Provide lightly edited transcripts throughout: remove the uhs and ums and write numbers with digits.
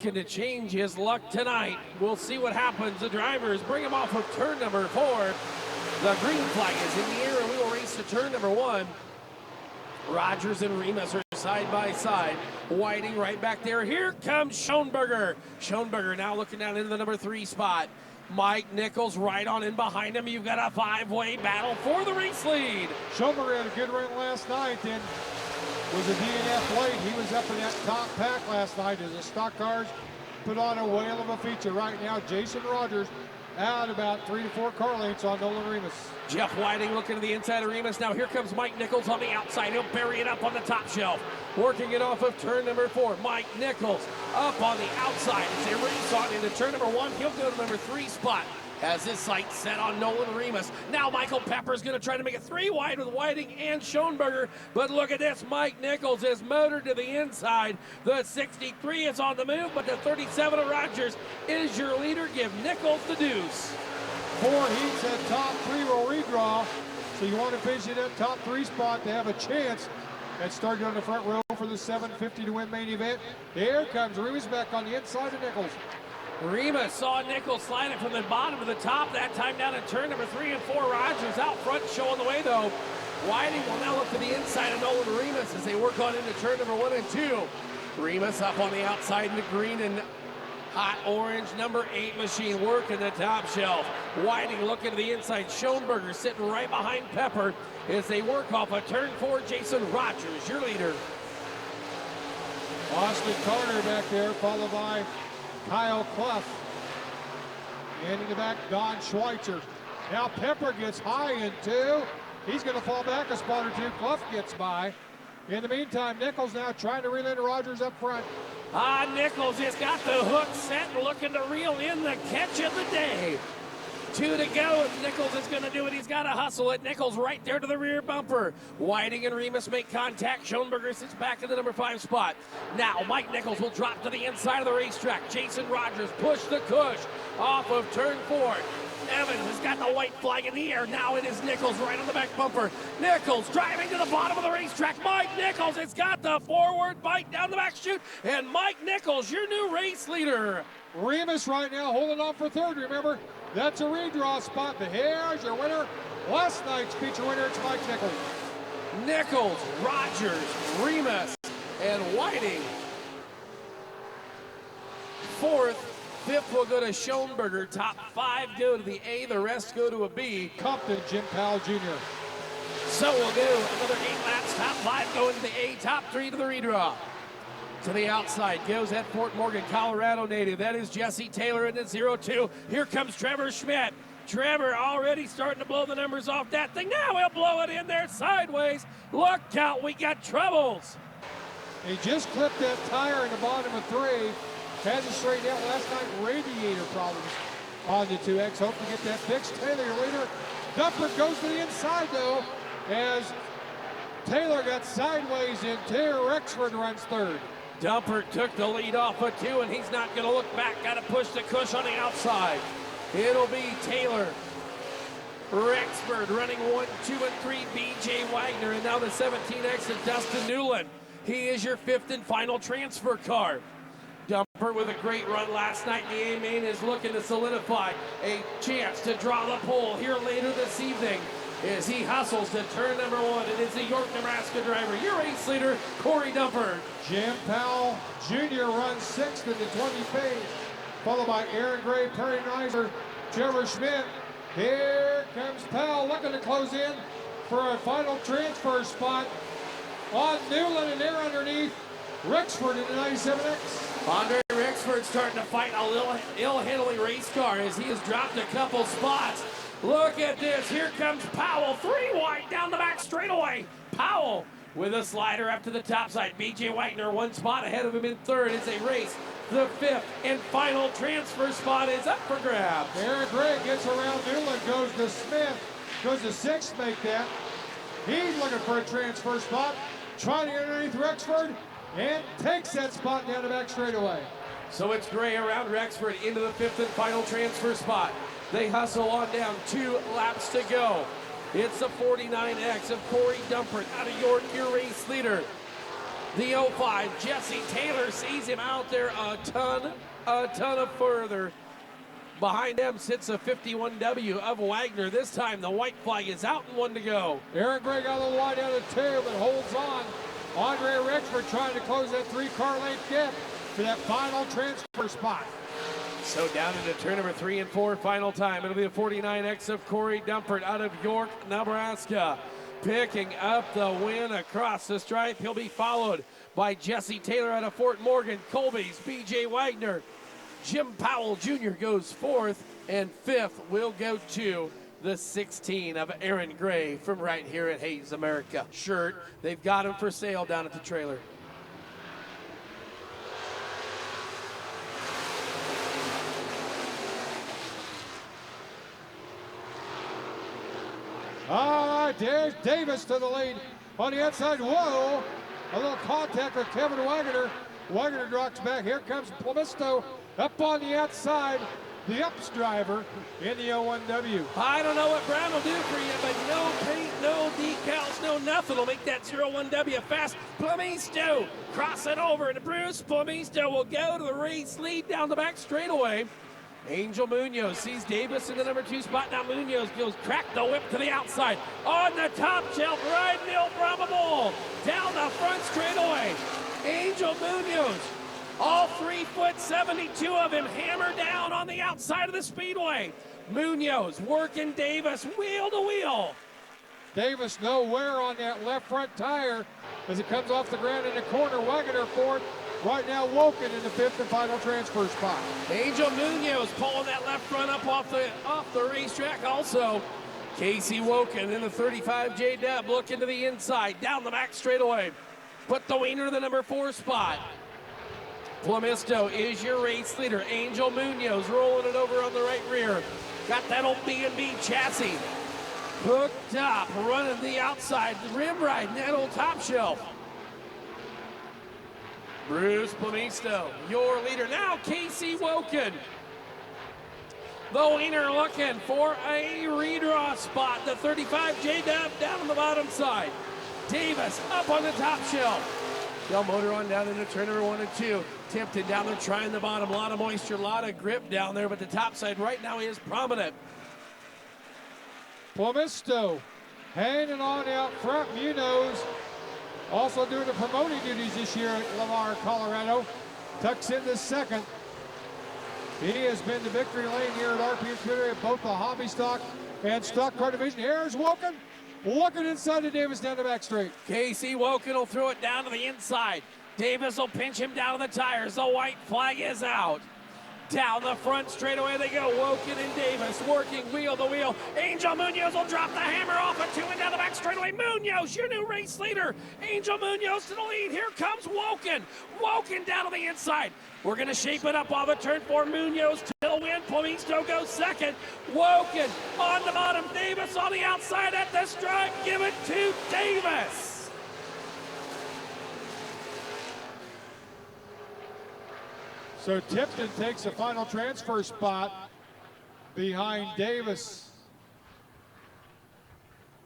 to change his luck tonight. We'll see what happens. The drivers bring him off of turn number 4. The green flag is in the air, and we will race to turn number 1. Rogers and Remus are side by side. Whiting right back there. Here comes Schoenberger. Schoenberger now looking down into the number 3 spot. Mike Nichols right on in behind him. You've got a 5-way battle for the race lead. Schoenberger had a good run last night and was a DNF late. He was up in that top pack last night as the stock cars put on a whale of a feature. Right now, Jason Rogers out about 3 to 4 car lengths on Nolan Remus. Jeff Whiting looking to the inside of Remus. Now here comes Mike Nichols on the outside. He'll bury it up on the top shelf. Working it off of turn number 4. Mike Nichols up on the outside. As they race on into turn number 1, he'll go to number 3 spot. Has his sights set on Nolan Remus. Now Michael Pepper's going to try to make it 3 wide with Whiting and Schoenberger. But look at this. Mike Nichols is motored to the inside. The 63 is on the move, but the 37 of Rogers is your leader. Give Nichols the deuce. 4 heats at top 3 will redraw. So you want to finish in that top 3 spot to have a chance at starting on the front row for the 750 to win main event. There comes Remus back on the inside of Nichols. Remus saw Nichols slide it from the bottom to the top, that time down at turn number 3 and 4. Rogers out front showing the way though. Whiting will now look to the inside of Nolan Remus as they work on into turn number 1 and 2. Remus up on the outside in the green and hot orange number 8 machine working the top shelf. Whiting looking to the inside. Schoenberger sitting right behind Pepper as they work off a turn 4. Jason Rogers, your leader. Austin Carter back there, followed by Kyle Clough. And in the back, Don Schweitzer. Now Pepper gets high in 2. He's going to fall back a spot or 2. Clough gets by. In the meantime, Nichols now trying to reel in Rogers up front. Nichols has got the hook set, looking to reel in the catch of the day. 2 to go, and Nichols is going to do it. He's got to hustle it. Nichols right there to the rear bumper. Whiting and Remus make contact. Schoenberger sits back in the number 5 spot. Now, Mike Nichols will drop to the inside of the racetrack. Jason Rogers push the cush off of turn 4. Evans has got the white flag in the air. Now it is Nichols right on the back bumper. Nichols driving to the bottom of the racetrack. Mike Nichols has got the forward bite down the back chute. And Mike Nichols, your new race leader. Remus right now holding on for 3rd. Remember, that's a redraw spot, but here's your winner. Last night's feature winner, it's Mike Nichols. Nichols, Rogers, Remus, and Whiting. 4th, 5th will go to Schoenberger. Top 5 go to the A, the rest go to a B. Compton, Jim Powell Jr. So we'll do another 8 laps. Top 5 go into the A, top 3 to the redraw. To the outside goes at Fort Morgan, Colorado native. That is Jesse Taylor in the 0-2. Here comes Trevor Schmidt. Trevor already starting to blow the numbers off that thing. Now he'll blow it in there sideways. Look out, we got troubles. He just clipped that tire in the bottom of 3. Had to straighten out last night, radiator problems on the 2X. Hope to get that fixed. Taylor, your leader. Dumper goes to the inside though, as Taylor got sideways in 2. Rexford runs 3rd. Dumper took the lead off of 2, and he's not going to look back. Got to push the cush on the outside. It'll be Taylor. Rexford running 1, 2, and 3. B.J. Wagner, and now the 17X of Dustin Newland. He is your 5th and final transfer car. Dumper with a great run last night in the A-main is looking to solidify a chance to draw the pole here later this evening as he hustles to turn number 1. It is the York, Nebraska driver, your race leader, Corey Dumper. Jim Powell Jr. runs 6th in the 20 phase, followed by Aaron Gray, Perry Nizer, Trevor Schmidt. Here comes Powell looking to close in for a final transfer spot on Newland, and there underneath Rexford in the 97X. Andre Rexford starting to fight a little ill-handling race car as he has dropped a couple spots. Look at this. Here comes Powell. 3 wide down the back straightaway. Powell with a slider up to the top side. B.J. Wagner 1 spot ahead of him in 3rd. It's a race. The 5th and final transfer spot is up for grabs. Aaron Gray gets around Newland, goes to Smith, goes to 6th, make that. He's looking for a transfer spot, trying to get underneath Rexford, and takes that spot down the back straightaway. So it's Gray around Rexford into the 5th and final transfer spot. They hustle on down, 2 laps to go. It's the 49X of Corey Dumper out of York, your race leader. The 05, Jesse Taylor sees him out there a ton of further. Behind them sits a 51W of Wagner. This time the white flag is out and 1 to go. Aaron Gray got a little wide out of 2, but holds on. Andre Rexford trying to close that 3-car length gap for that final transfer spot. So down into turn number 3 and 4, final time. It'll be the 49X of Corey Dumpert out of York, Nebraska. Picking up the win across the stripe. He'll be followed by Jesse Taylor out of Fort Morgan, Colby's BJ Wagner. Jim Powell Jr. goes 4th, and 5th will go to the 16 of Aaron Gray from right here at Hayes America. Shirt, they've got him for sale down at the trailer. All right, there's Davis to the lead on the outside. Whoa, a little contact with Kevin Wagner. Wagner drops back. Here comes Plamisto up on the outside. The ups driver in the 01W. I don't know what Brown will do for you, but no paint, no decals, no nothing will make that 01W fast. Plamisto cross it over to Bruce. Plamisto will go to the race lead down the back straightaway. Angel Munoz sees Davis in the number 2 spot. Now Munoz goes crack the whip to the outside. On the top shelf, right Neil Probable. Down the front straightaway. Angel Munoz, all 3'72" of him, hammer down on the outside of the Speedway. Munoz working Davis wheel to wheel. Davis no wear on that left front tire as it comes off the ground in the corner. Wagner fourth. Right now, Woken in the 5th and final transfer spot. Angel Munoz pulling that left front up off the racetrack also. Casey Woken in the 35 J-Dub looking to the inside, down the back straightaway. Put the wiener to the number 4 spot. Plamisto is your race leader. Angel Munoz rolling it over on the right rear. Got that old B&B chassis. Hooked up, running the outside, rim riding that old top shelf. Bruce Plamisto, your leader. Now Casey Woken. The wiener looking for a redraw spot. The 35 J-Dub down on the bottom side. Davis up on the top shelf. Del Motor on down into turn number 1 and 2. Tipton down there trying the bottom. A lot of moisture, a lot of grip down there, but the top side right now is prominent. Plamisto hanging on out front. Munoz also doing the promoting duties this year at Lamar, Colorado. Tucks in the 2nd. He has been the victory lane here at RPM Speedway at both the hobby stock and stock car division. Here's Woken looking inside to Davis down the back straight. Casey Woken will throw it down to the inside. Davis will pinch him down to the tires. The white flag is out. Down the front straightaway they go. Woken and Davis working wheel to wheel. Angel Munoz will drop the hammer off a 2 and down the back straightaway. Munoz, your new race leader. Angel Munoz to the lead. Here comes Woken. Woken down to the inside. We're going to shape it up off a turn 4. Munoz to the win. Plamisto goes 2nd. Woken on the bottom. Davis on the outside at the stripe. Give it to Davis. So Tipton takes the final transfer spot behind Davis.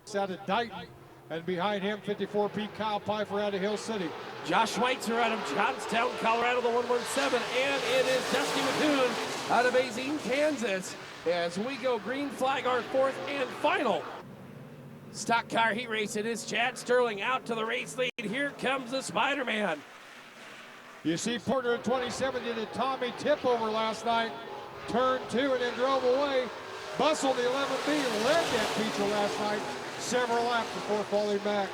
It's out of Dighton, and behind him 54P Kyle Pfeiffer out of Hill City. Josh Schweitzer out of Johnstown, Colorado, the 117, and it is Dusty McCoon out of Azine, Kansas, as we go green flag, our 4th and final stock car heat race. It is Chad Sterling out to the race lead. Here comes the Spider-Man. You see Porter at 27 did a Tommy tip over last night, turn 2 and then drove away. Bustle, the 11B, led that feature last night, several laps before falling back.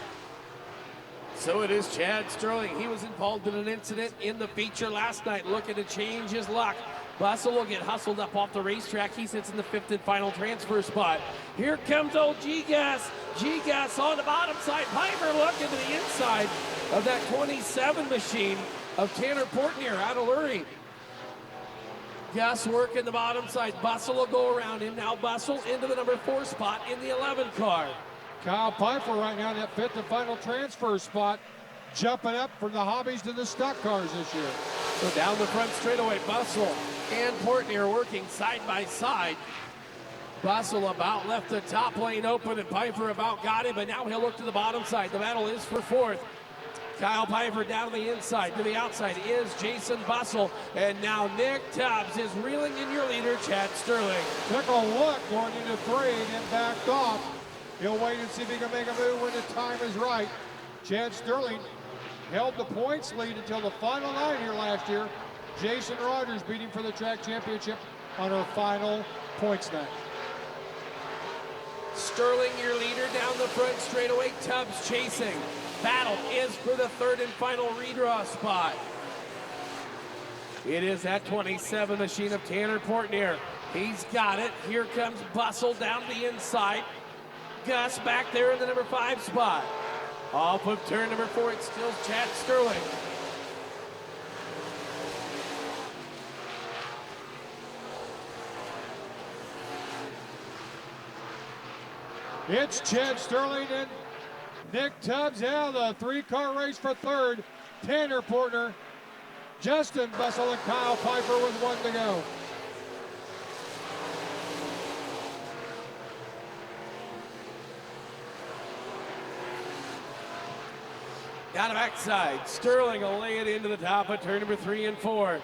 So it is Chad Sterling. He was involved in an incident in the feature last night, looking to change his luck. Bustle will get hustled up off the racetrack. He sits in the 5th and final transfer spot. Here comes old G-Gas. G-Gas on the bottom side. Piper looking to the inside of that 27 machine of Tanner Portnier out of Lurie. Gus working the bottom side. Bustle will go around him. Now Bustle into the number 4 spot in the 11 car. Kyle Pfeiffer right now in that 5th and final transfer spot, jumping up from the hobbies to the stock cars this year. So down the front straightaway, Bustle and Portnier working side by side. Bustle about left the top lane open, and Pfeiffer about got him, but now he'll look to the bottom side. The battle is for 4th. Kyle Piper down the inside. To the outside is Jason Bussell. And now Nick Tubbs is reeling in your leader, Chad Sterling. Took a look going into 3 and then backed off. He'll wait and see if he can make a move when the time is right. Chad Sterling held the points lead until the final 9 here last year. Jason Rogers beat him for the track championship on her final points night. Sterling, your leader down the front straightaway. Tubbs chasing. Battle is for the 3rd and final redraw spot. It is that 27 machine of Tanner Portnier. He's got it. Here comes Bussell down the inside. Gus back there in the number 5 spot. Off of turn number 4, it's still Chad Sterling. It's Chad Sterling and Nick Tubbs. Yeah, the 3-car race for 3rd. Tanner Portner, Justin Bussell, and Kyle Piper with 1 to go. Down the backside, Sterling will lay it into the top of turn number 3 and 4.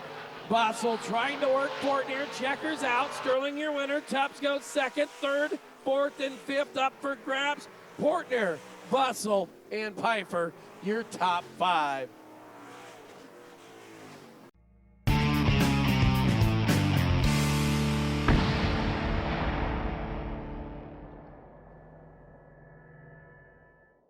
Bussell trying to work Portnier, checkers out. Sterling your winner. Tubbs goes 2nd, 3rd, 4th, and 5th up for grabs. Portnier, Bussell, and Piper, your top 5.